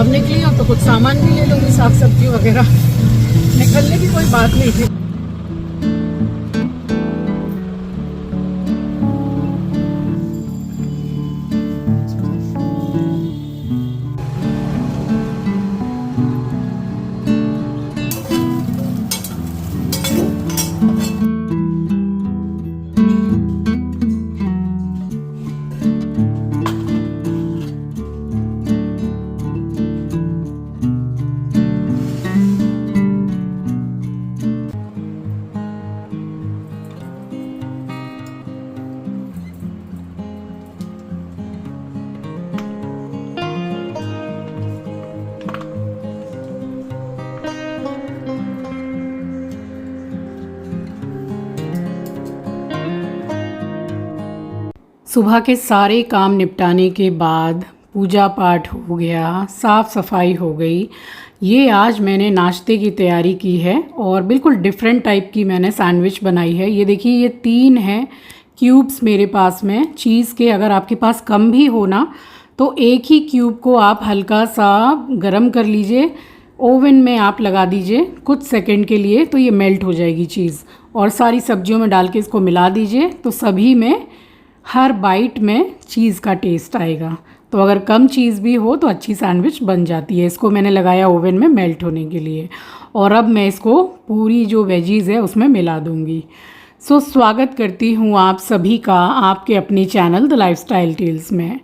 अब निकली हूँ तो कुछ सामान भी ले लूँगी, साग सब्जी वगैरह। निकलने की कोई बात नहीं थी। सुबह के सारे काम निपटाने के बाद पूजा पाठ हो गया, साफ़ सफाई हो गई। ये आज मैंने नाश्ते की तैयारी की है और बिल्कुल डिफरेंट टाइप की मैंने सैंडविच बनाई है। ये देखिए, ये 3 हैं क्यूब्स मेरे पास में चीज़ के। अगर आपके पास कम भी हो ना तो एक ही क्यूब को आप हल्का सा गरम कर लीजिए, ओवन में आप लगा दीजिए कुछ सेकंड के लिए, तो ये मेल्ट हो जाएगी चीज़। और सारी सब्जियों में डाल के इसको मिला दीजिए, तो सभी में हर बाइट में चीज़ का टेस्ट आएगा। तो अगर कम चीज़ भी हो तो अच्छी सैंडविच बन जाती है। इसको मैंने लगाया ओवन में मेल्ट होने के लिए और अब मैं इसको पूरी जो वेजीज़ है उसमें मिला दूँगी। सो स्वागत करती हूँ आप सभी का आपके अपने चैनल द लाइफस्टाइल टेल्स में।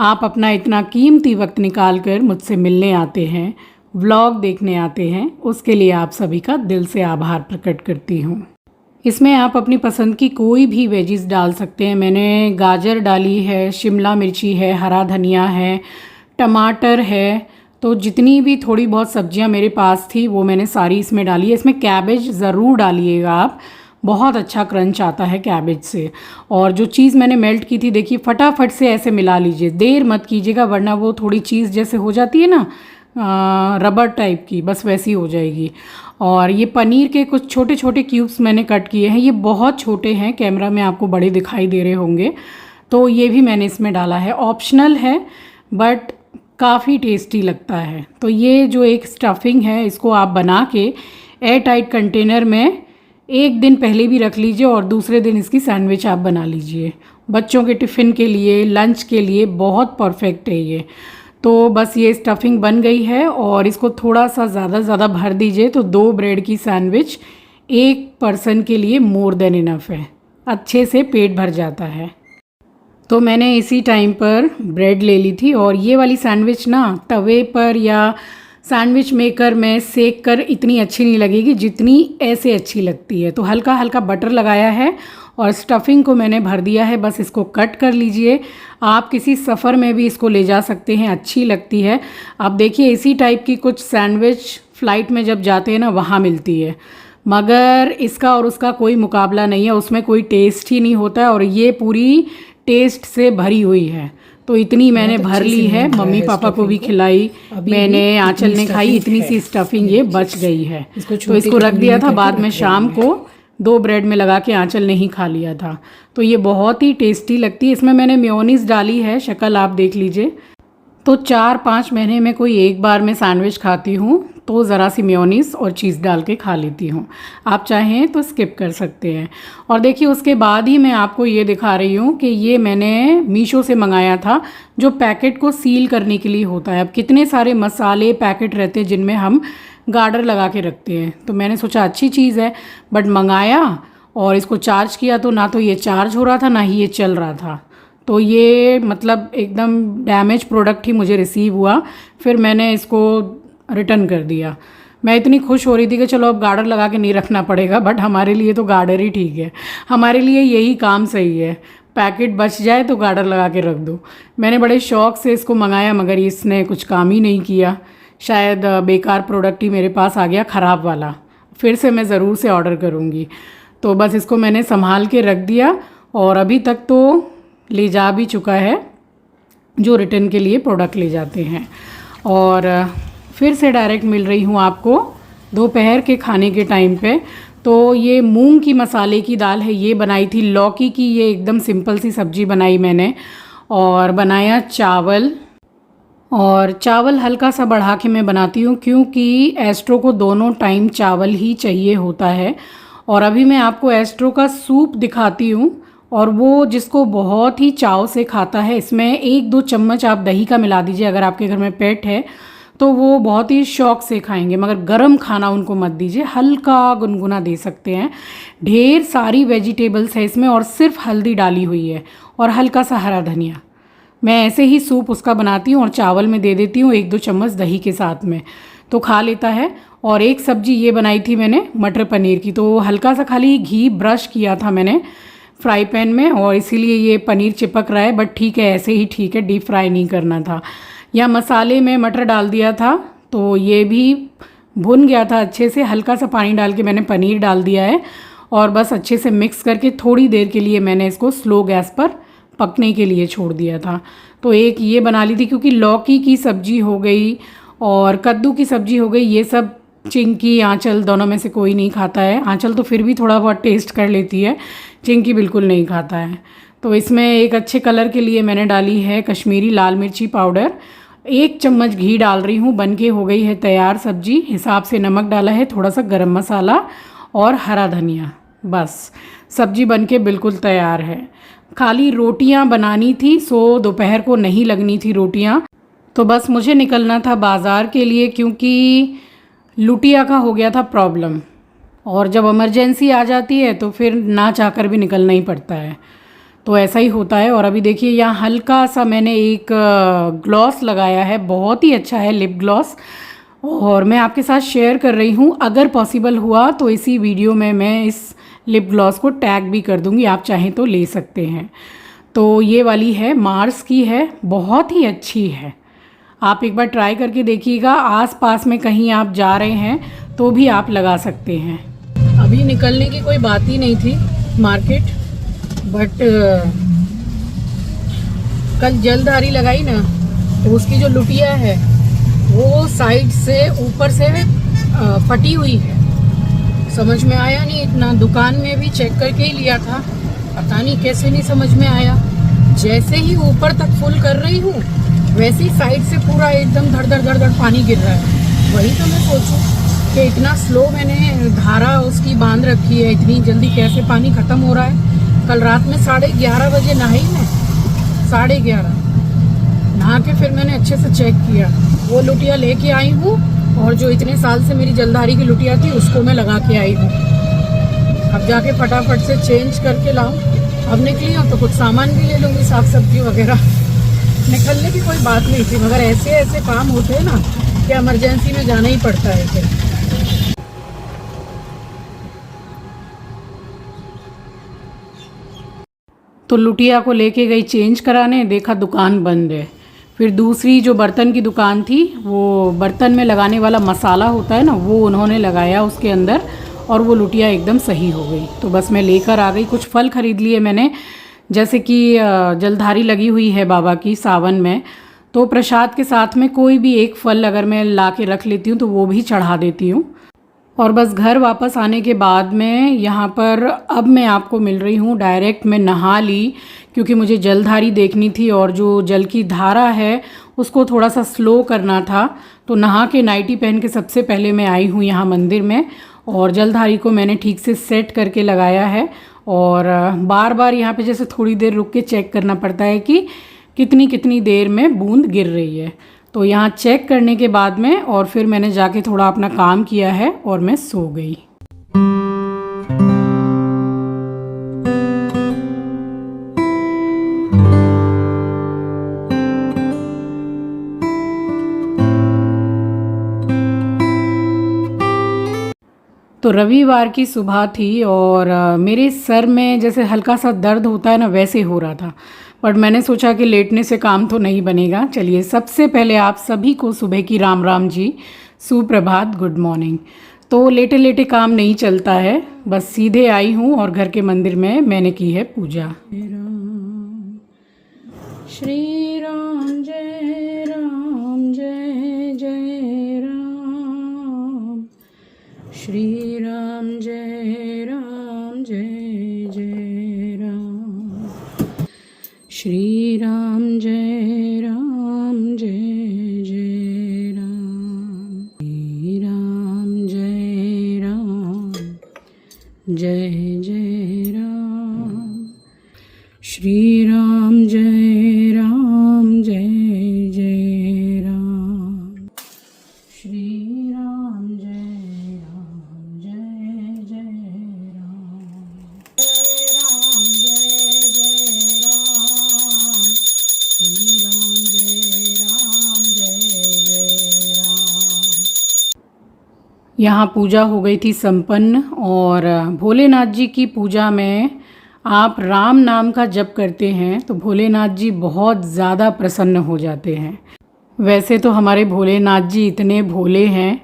आप अपना इतना कीमती वक्त निकाल कर मुझसे मिलने आते हैं, व्लॉग देखने आते हैं, उसके लिए आप सभी का दिल से आभार प्रकट करती हूँ। इसमें आप अपनी पसंद की कोई भी वेजीज़ डाल सकते हैं। मैंने गाजर डाली है, शिमला मिर्ची है, हरा धनिया है, टमाटर है, तो जितनी भी थोड़ी बहुत सब्जियां मेरे पास थी वो मैंने सारी इसमें डाली है। इसमें कैबेज ज़रूर डालिएगा आप, बहुत अच्छा क्रंच आता है कैबेज से। और जो चीज़ मैंने मेल्ट की थी, देखिए फटाफट से ऐसे मिला लीजिए, देर मत कीजिएगा वरना वो थोड़ी चीज़ जैसे हो जाती है ना रबर टाइप की, बस वैसी हो जाएगी। और ये पनीर के कुछ छोटे छोटे क्यूब्स मैंने कट किए हैं। ये बहुत छोटे हैं, कैमरा में आपको बड़े दिखाई दे रहे होंगे, तो ये भी मैंने इसमें डाला है। ऑप्शनल है बट काफ़ी टेस्टी लगता है। तो ये जो एक स्टफिंग है इसको आप बना के एयर टाइट कंटेनर में एक दिन पहले भी रख लीजिए और दूसरे दिन इसकी सैंडविच आप बना लीजिए। बच्चों के टिफ़िन के लिए, लंच के लिए बहुत परफेक्ट है ये। तो बस ये स्टफिंग बन गई है और इसको थोड़ा सा ज़्यादा भर दीजिए, तो 2 ब्रेड की सैंडविच एक पर्सन के लिए मोर देन इनफ है, अच्छे से पेट भर जाता है। तो मैंने इसी टाइम पर ब्रेड ले ली थी और ये वाली सैंडविच ना तवे पर या सैंडविच मेकर में सेक कर इतनी अच्छी नहीं लगेगी जितनी ऐसे अच्छी लगती है। तो हल्का हल्का बटर लगाया है और स्टफिंग को मैंने भर दिया है। बस इसको कट कर लीजिए, आप किसी सफ़र में भी इसको ले जा सकते हैं, अच्छी लगती है। आप देखिए इसी टाइप की कुछ सैंडविच फ़्लाइट में जब जाते हैं ना वहाँ मिलती है, मगर इसका और उसका कोई मुकाबला नहीं है, उसमें कोई टेस्ट ही नहीं होता है और ये पूरी टेस्ट से भरी हुई है। तो इतनी मैंने भर ली है, मम्मी पापा को भी खिलाई, मैंने, आंचल ने खाई। इतनी सी स्टफिंग ये बच गई है, तो इसको रख दिया था। बाद में शाम को 2 ब्रेड में लगा के आंचल ने ही खा लिया था। तो ये बहुत ही टेस्टी लगती है। इसमें मैंने मेयोनीज़ डाली है, शक्ल आप देख लीजिए। तो 4-5 महीने में कोई एक बार मैं सैंडविच खाती हूँ तो ज़रा सी मेयोनीज़ और चीज़ डाल के खा लेती हूँ। आप चाहें तो स्किप कर सकते हैं। और देखिए उसके बाद ही मैं आपको ये दिखा रही हूँ कि ये मैंने मीशो से मंगाया था, जो पैकेट को सील करने के लिए होता है। अब कितने सारे मसाले पैकेट रहते हैं जिनमें हम गार्डर लगा के रखते हैं, तो मैंने सोचा अच्छी चीज़ है, बट मंगाया और इसको चार्ज किया तो ना तो ये चार्ज हो रहा था ना ही ये चल रहा था। तो ये मतलब एकदम डैमेज प्रोडक्ट ही मुझे रिसीव हुआ। फिर मैंने इसको रिटर्न कर दिया। मैं इतनी खुश हो रही थी कि चलो अब गार्डर लगा के नहीं रखना पड़ेगा, बट हमारे लिए तो गार्डर ही ठीक है, हमारे लिए यही काम सही है। पैकेट बच जाए तो गार्डर लगा के रख दो। मैंने बड़े शौक़ से इसको मंगाया मगर इसने कुछ काम ही नहीं किया। शायद बेकार प्रोडक्ट ही मेरे पास आ गया, ख़राब वाला। फिर से मैं ज़रूर से ऑर्डर करूँगी। तो बस इसको मैंने संभाल के रख दिया और अभी तक तो ले जा भी चुका है जो रिटर्न के लिए प्रोडक्ट ले जाते हैं। और फिर से डायरेक्ट मिल रही हूँ आपको दोपहर के खाने के टाइम पे। तो ये मूंग की मसाले की दाल है, ये बनाई थी। लौकी की ये एकदम सिंपल सी सब्जी बनाई मैंने और बनाया चावल। और चावल हल्का सा बढ़ा के मैं बनाती हूँ क्योंकि एस्ट्रो को दोनों टाइम चावल ही चाहिए होता है। और अभी मैं आपको एस्ट्रो का सूप दिखाती हूँ, और वो जिसको बहुत ही चाव से खाता है। इसमें 1-2 चम्मच आप दही का मिला दीजिए, अगर आपके घर में पेट है तो वो बहुत ही शौक से खाएंगे। मगर गरम खाना उनको मत दीजिए, हल्का गुनगुना दे सकते हैं। ढेर सारी वेजिटेबल्स है इसमें और सिर्फ हल्दी डाली हुई है और हल्का सा हरा धनिया। मैं ऐसे ही सूप उसका बनाती हूँ और चावल में दे देती हूँ 1-2 चम्मच दही के साथ में, तो खा लेता है। और एक सब्जी ये बनाई थी मैंने मटर पनीर की, तो हल्का सा खाली घी ब्रश किया था मैंने फ्राई पैन में, और इसीलिए ये पनीर चिपक रहा है। बट ठीक है, ऐसे ही ठीक है, डीप फ्राई नहीं करना था। या मसाले में मटर डाल दिया था तो ये भी भुन गया था अच्छे से। हल्का सा पानी डाल के मैंने पनीर डाल दिया है और बस अच्छे से मिक्स करके थोड़ी देर के लिए मैंने इसको स्लो गैस पर पकने के लिए छोड़ दिया था। तो एक ये बना ली थी, क्योंकि लौकी की सब्ज़ी हो गई और कद्दू की सब्ज़ी हो गई, ये सब चिंकी आंचल दोनों में से कोई नहीं खाता है। आंचल तो फिर भी थोड़ा बहुत टेस्ट कर लेती है, चिंकी बिल्कुल नहीं खाता है। तो इसमें एक अच्छे कलर के लिए मैंने डाली है कश्मीरी लाल मिर्ची पाउडर। 1 चम्मच घी डाल रही हूँ, बन के हो गई है तैयार सब्जी। हिसाब से नमक डाला है, थोड़ा सा गरम मसाला और हरा धनिया, बस सब्जी बन के बिल्कुल तैयार है। खाली रोटियां बनानी थी, सो दोपहर को नहीं लगनी थी रोटियां, तो बस मुझे निकलना था बाज़ार के लिए, क्योंकि लुटिया का हो गया था प्रॉब्लम। और जब इमरजेंसी आ जाती है तो फिर ना चाहकर भी निकलना ही पड़ता है, तो ऐसा ही होता है। और अभी देखिए यहाँ हल्का सा मैंने एक ग्लॉस लगाया है, बहुत ही अच्छा है लिप ग्लॉस, और मैं आपके साथ शेयर कर रही हूँ। अगर पॉसिबल हुआ तो इसी वीडियो में मैं इस लिप ग्लॉस को टैग भी कर दूँगी, आप चाहें तो ले सकते हैं। तो ये वाली है, मार्स की है, बहुत ही अच्छी है। आप एक बार ट्राई करके देखिएगा, आस-पास में कहीं आप जा रहे हैं तो भी आप लगा सकते हैं। अभी निकलने की कोई बात ही नहीं थी मार्केट, बट कल जलधारी लगाई ना, तो उसकी जो लुटिया है वो साइड से ऊपर से फटी हुई है। समझ में आया नहीं, इतना दुकान में भी चेक करके ही लिया था, पता नहीं कैसे नहीं समझ में आया। जैसे ही ऊपर तक फुल कर रही हूँ, वैसे ही साइड से पूरा एकदम धड़ धड़ धड़ धड़ पानी गिर रहा है। वही तो मैं सोचूं कि इतना स्लो मैंने धारा उसकी बांध रखी है, इतनी जल्दी कैसे पानी ख़त्म हो रहा है। कल रात में 11:30 बजे नहाई मैं, 11:30 नहा के फिर मैंने अच्छे से चेक किया, वो लुटिया लेके आई हूँ, और जो इतने साल से मेरी जलधारी की लुटिया थी उसको मैं लगा के आई हूँ। अब जाके फटाफट से चेंज करके लाऊं। अब निकली हूँ तो कुछ सामान भी ले लूँगी, साग सब्जी वगैरह। निकलने की कोई बात नहीं थी, मगर ऐसे ऐसे काम होते हैं ना कि इमरजेंसी में जाना ही पड़ता है फिर। तो लुटिया को लेके गई चेंज कराने, देखा दुकान बंद है। फिर दूसरी जो बर्तन की दुकान थी, वो बर्तन में लगाने वाला मसाला होता है ना, वो उन्होंने लगाया उसके अंदर, और वो लुटिया एकदम सही हो गई। तो बस मैं लेकर आ गई। कुछ फल ख़रीद लिए मैंने, जैसे कि जलधारी लगी हुई है बाबा की सावन में, तो प्रसाद के साथ में कोई भी एक फल अगर मैं ला के रख लेती हूँ तो वो भी चढ़ा देती हूँ। और बस घर वापस आने के बाद में यहाँ पर अब मैं आपको मिल रही हूँ। डायरेक्ट मैं नहा ली, क्योंकि मुझे जलधारी देखनी थी और जो जल की धारा है उसको थोड़ा सा स्लो करना था। तो नहा के नाइटी पहन के सबसे पहले मैं आई हूँ यहाँ मंदिर में, और जलधारी को मैंने ठीक से सेट करके लगाया है। और बार बार यहाँ पे जैसे थोड़ी देर रुक के चेक करना पड़ता है कि कितनी कितनी देर में बूंद गिर रही है। तो यहाँ चेक करने के बाद में और फिर मैंने जाके थोड़ा अपना काम किया है और मैं सो गई। तो रविवार की सुबह थी और मेरे सर में जैसे हल्का सा दर्द होता है ना, वैसे हो रहा था। बट मैंने सोचा कि लेटने से काम तो नहीं बनेगा। चलिए, सबसे पहले आप सभी को सुबह की राम राम जी, सुप्रभात, गुड मॉर्निंग। तो लेटे लेटे काम नहीं चलता है, बस सीधे आई हूँ और घर के मंदिर में मैंने की है पूजा। श्री राम जय राम, जय जय राम, श्री राम जय राम, जय जय राम, श्री राम जय राम, जय जय जय राम, श्री राम जय राम, जय जय राम, श्री राम जय राम, जय जय राम, जय राम, श्री राम जय राम, जय जय राम। यहाँ पूजा हो गई थी संपन्न, और भोलेनाथ जी की पूजा में आप राम नाम का जप करते हैं तो भोलेनाथ जी बहुत ज़्यादा प्रसन्न हो जाते हैं। वैसे तो हमारे भोलेनाथ जी इतने भोले हैं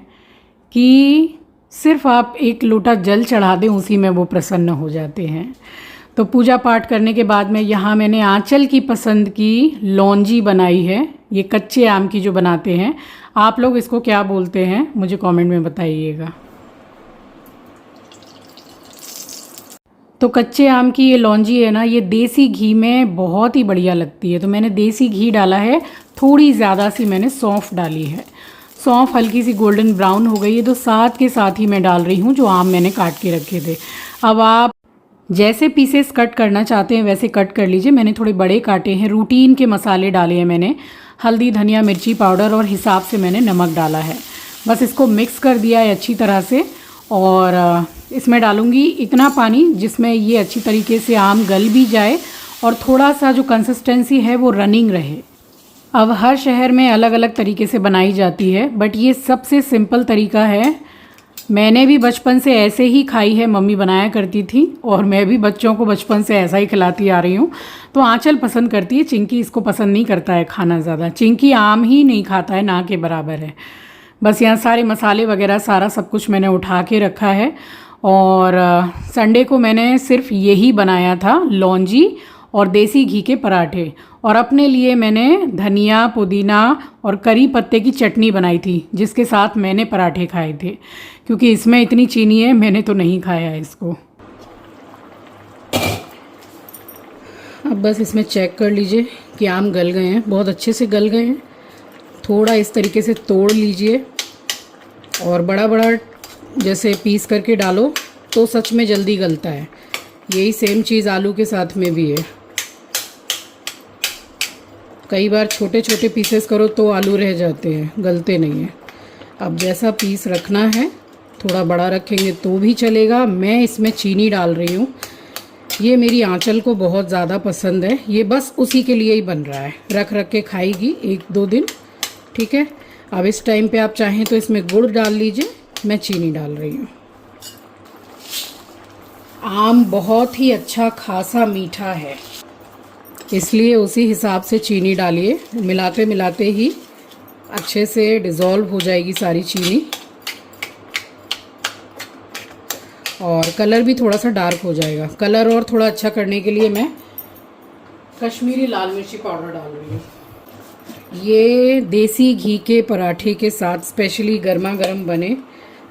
कि सिर्फ आप एक लोटा जल चढ़ा दें उसी में वो प्रसन्न हो जाते हैं। तो पूजा पाठ करने के बाद में यहाँ मैंने आंचल की पसंद की लौंजी बनाई है। ये कच्चे आम की जो बनाते हैं, आप लोग इसको क्या बोलते हैं मुझे कमेंट में बताइएगा। तो कच्चे आम की ये लौंजी है ना, ये देसी घी में बहुत ही बढ़िया लगती है। तो मैंने देसी घी डाला है, थोड़ी ज़्यादा सी मैंने सौंफ डाली है। सौंफ हल्की सी गोल्डन ब्राउन हो गई है तो साथ के साथ ही मैं डाल रही हूँ जो आम मैंने काट के रखे थे। अब आप जैसे पीसेस कट करना चाहते हैं वैसे कट कर लीजिए। मैंने थोड़े बड़े काटे हैं। रूटीन के मसाले डाले हैं मैंने, हल्दी, धनिया, मिर्ची पाउडर और हिसाब से मैंने नमक डाला है। बस इसको मिक्स कर दिया है अच्छी तरह से, और इसमें डालूँगी इतना पानी जिसमें ये अच्छी तरीके से आम गल भी जाए और थोड़ा सा जो कंसिस्टेंसी है वो रनिंग रहे। अब हर शहर में अलग अलग तरीके से बनाई जाती है, बट ये सबसे सिंपल तरीका है। मैंने भी बचपन से ऐसे ही खाई है, मम्मी बनाया करती थी और मैं भी बच्चों को बचपन से ऐसा ही खिलाती आ रही हूँ। तो आंचल पसंद करती है, चिंकी इसको पसंद नहीं करता है खाना ज़्यादा। चिंकी आम ही नहीं खाता है, ना के बराबर है। बस यहाँ सारे मसाले वगैरह सारा सब कुछ मैंने उठा के रखा है। और संडे को मैंने सिर्फ यही बनाया था, लौंजी और देसी घी के पराठे। और अपने लिए मैंने धनिया, पुदीना और करी पत्ते की चटनी बनाई थी जिसके साथ मैंने पराठे खाए थे, क्योंकि इसमें इतनी चीनी है, मैंने तो नहीं खाया है इसको। अब बस इसमें चेक कर लीजिए कि आम गल गए हैं, बहुत अच्छे से गल गए हैं। थोड़ा इस तरीके से तोड़ लीजिए और बड़ा बड़ा जैसे पीस करके डालो तो सच में जल्दी गलता है। यही सेम चीज़ आलू के साथ में भी है। कई बार छोटे छोटे पीसेस करो तो आलू रह जाते हैं, गलते नहीं हैं। अब जैसा पीस रखना है, थोड़ा बड़ा रखेंगे तो भी चलेगा। मैं इसमें चीनी डाल रही हूँ, ये मेरी आंचल को बहुत ज़्यादा पसंद है। ये बस उसी के लिए ही बन रहा है, रख रख के खाएगी 1-2 दिन, ठीक है। अब इस टाइम पे आप चाहें तो इसमें गुड़ डाल लीजिए, मैं चीनी डाल रही हूँ। आम बहुत ही अच्छा खासा मीठा है, इसलिए उसी हिसाब से चीनी डालिए। मिलाते मिलाते ही अच्छे से डिज़ोल्व हो जाएगी सारी चीनी, और कलर भी थोड़ा सा डार्क हो जाएगा। कलर और थोड़ा अच्छा करने के लिए मैं कश्मीरी लाल मिर्ची पाउडर डाल रही हूँ। ये देसी घी के पराठे के साथ स्पेशली गर्मा गर्म बने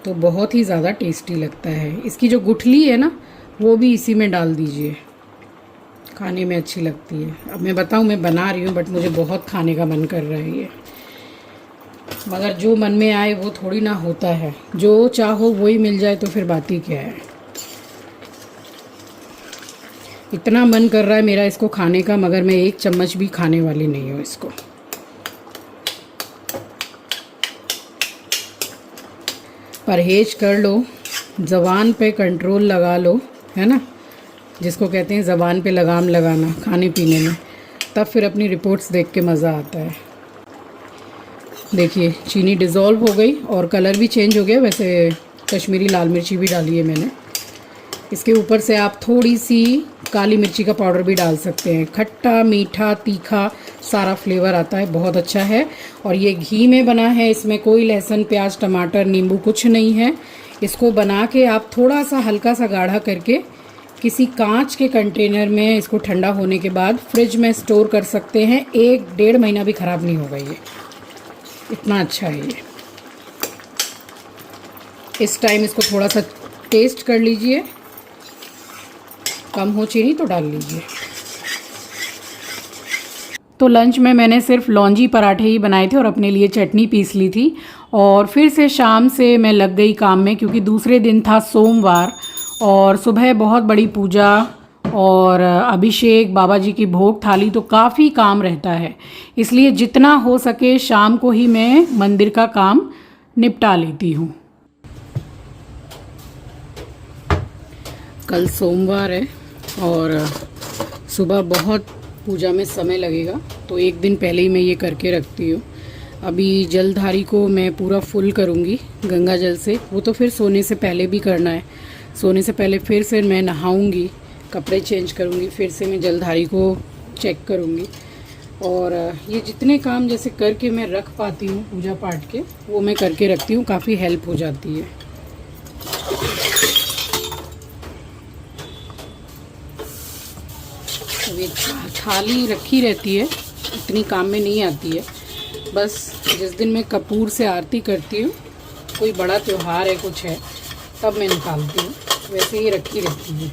तो बहुत ही ज़्यादा टेस्टी लगता है। इसकी जो गुठली है ना, वो भी इसी में डाल दीजिए, खाने में अच्छी लगती है। अब मैं बताऊँ, मैं बना रही हूँ बट मुझे बहुत खाने का मन कर रहा है ये, मगर जो मन में आए वो थोड़ी ना होता है। जो चाहो वही मिल जाए तो फिर बात ही क्या है। इतना मन कर रहा है मेरा इसको खाने का, मगर मैं 1 चम्मच भी खाने वाली नहीं हूँ इसको। परहेज कर लो, ज़बान पे कंट्रोल लगा लो, है ना, जिसको कहते हैं ज़बान पे लगाम लगाना खाने पीने में, तब फिर अपनी रिपोर्ट्स देख के मज़ा आता है। देखिए चीनी डिज़ोल्व हो गई और कलर भी चेंज हो गया। वैसे कश्मीरी लाल मिर्ची भी डाली है मैंने। इसके ऊपर से आप थोड़ी सी काली मिर्ची का पाउडर भी डाल सकते हैं। खट्टा, मीठा, तीखा सारा फ्लेवर आता है, बहुत अच्छा है। और ये घी में बना है, इसमें कोई लहसुन, प्याज, टमाटर, नींबू कुछ नहीं है। इसको बना के आप थोड़ा सा हल्का सा गाढ़ा करके किसी कांच के कंटेनर में इसको ठंडा होने के बाद फ्रिज में स्टोर कर सकते हैं। 1-1.5 महीना भी ख़राब नहीं होगा ये, इतना अच्छा है ये। इस टाइम इसको थोड़ा सा टेस्ट कर लीजिए, कम हो चीनी तो डाल लीजिए। तो लंच में मैंने सिर्फ लौंजी पराठे ही बनाए थे और अपने लिए चटनी पीस ली थी। और फिर से शाम से मैं लग गई काम में, क्योंकि दूसरे दिन था सोमवार और सुबह बहुत बड़ी पूजा और अभिषेक, बाबा जी की भोग थाली, तो काफ़ी काम रहता है। इसलिए जितना हो सके शाम को ही मैं मंदिर का काम निपटा लेती हूँ। कल सोमवार है और सुबह बहुत पूजा में समय लगेगा, तो एक दिन पहले ही मैं ये करके रखती हूँ। अभी जलधारी को मैं पूरा फुल करूँगी गंगा जल से, वो तो फिर सोने से पहले भी करना है। सोने से पहले फिर से मैं नहाऊँगी, कपड़े चेंज करूँगी, फिर से मैं जलधारी को चेक करूँगी। और ये जितने काम जैसे करके मैं रख पाती हूँ पूजा पाठ के, वो मैं करके रखती हूँ, काफ़ी हेल्प हो जाती है। अब ये थाली रखी रहती है, इतनी काम में नहीं आती है। बस जिस दिन मैं कपूर से आरती करती हूँ, कोई बड़ा त्यौहार है, कुछ है, तब मैं निकालती हूँ, वैसे ही रखी रहती है।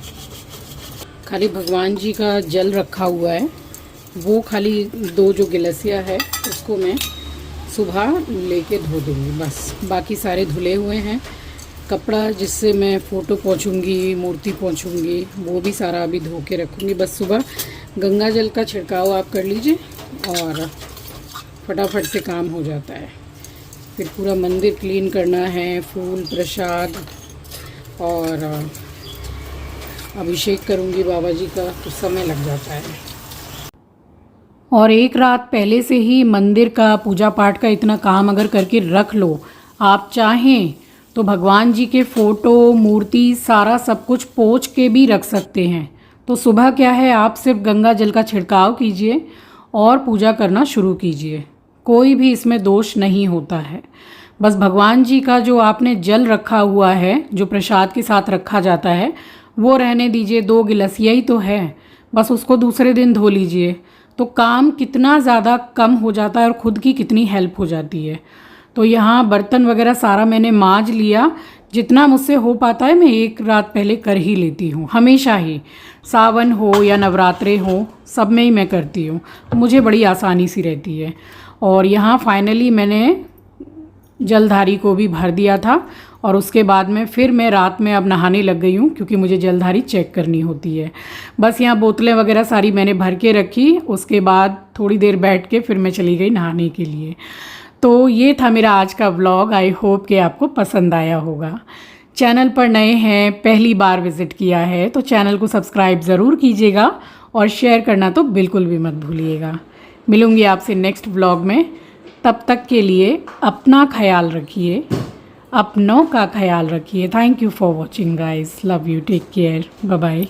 खाली भगवान जी का जल रखा हुआ है, वो खाली 2 जो गिलसिया है उसको मैं सुबह लेके धो दूँगी, बस। बाकी सारे धुले हुए हैं। कपड़ा जिससे मैं फ़ोटो पोंछूँगी, मूर्ति पोंछूँगी, वो भी सारा अभी धो के रखूँगी। बस सुबह गंगा जल का छिड़काव आप कर लीजिए और फटाफट से काम हो जाता है। फिर पूरा मंदिर क्लीन करना है, फूल प्रसाद और अभिषेक करूँगी बाबा जी का, तो समय लग जाता है। और एक रात पहले से ही मंदिर का पूजा पाठ का इतना काम अगर करके रख लो, आप चाहें तो भगवान जी के फ़ोटो, मूर्ति, सारा सब कुछ पोंछ के भी रख सकते हैं। तो सुबह क्या है, आप सिर्फ गंगा जल का छिड़काव कीजिए और पूजा करना शुरू कीजिए, कोई भी इसमें दोष नहीं होता है। बस भगवान जी का जो आपने जल रखा हुआ है, जो प्रसाद के साथ रखा जाता है, वो रहने दीजिए, 2 गिलसिया ही तो है, बस उसको दूसरे दिन धो लीजिए, तो काम कितना ज़्यादा कम हो जाता है और ख़ुद की कितनी हेल्प हो जाती है। तो यहाँ बर्तन वगैरह सारा मैंने मांज लिया, जितना मुझसे हो पाता है मैं एक रात पहले कर ही लेती हूँ, हमेशा ही, सावन हो या नवरात्रे हो, सब में ही मैं करती हूँ, मुझे बड़ी आसानी सी रहती है। और यहाँ फाइनली मैंने जलधारी को भी भर दिया था और उसके बाद में फिर मैं रात में अब नहाने लग गई हूँ, क्योंकि मुझे जलधारी चेक करनी होती है। बस यहाँ बोतलें वगैरह सारी मैंने भर के रखी, उसके बाद थोड़ी देर बैठ के फिर मैं चली गई नहाने के लिए। तो ये था मेरा आज का व्लॉग। आई होप कि आपको पसंद आया होगा। चैनल पर नए हैं, पहली बार विज़िट किया है, तो चैनल को सब्सक्राइब ज़रूर कीजिएगा और शेयर करना तो बिल्कुल भी मत भूलिएगा। मिलूँगी आपसे नेक्स्ट व्लॉग में, तब तक के लिए अपना ख्याल रखिए, अपनों का ख्याल रखिए। Thank you for watching guys, love you, take care, bye bye.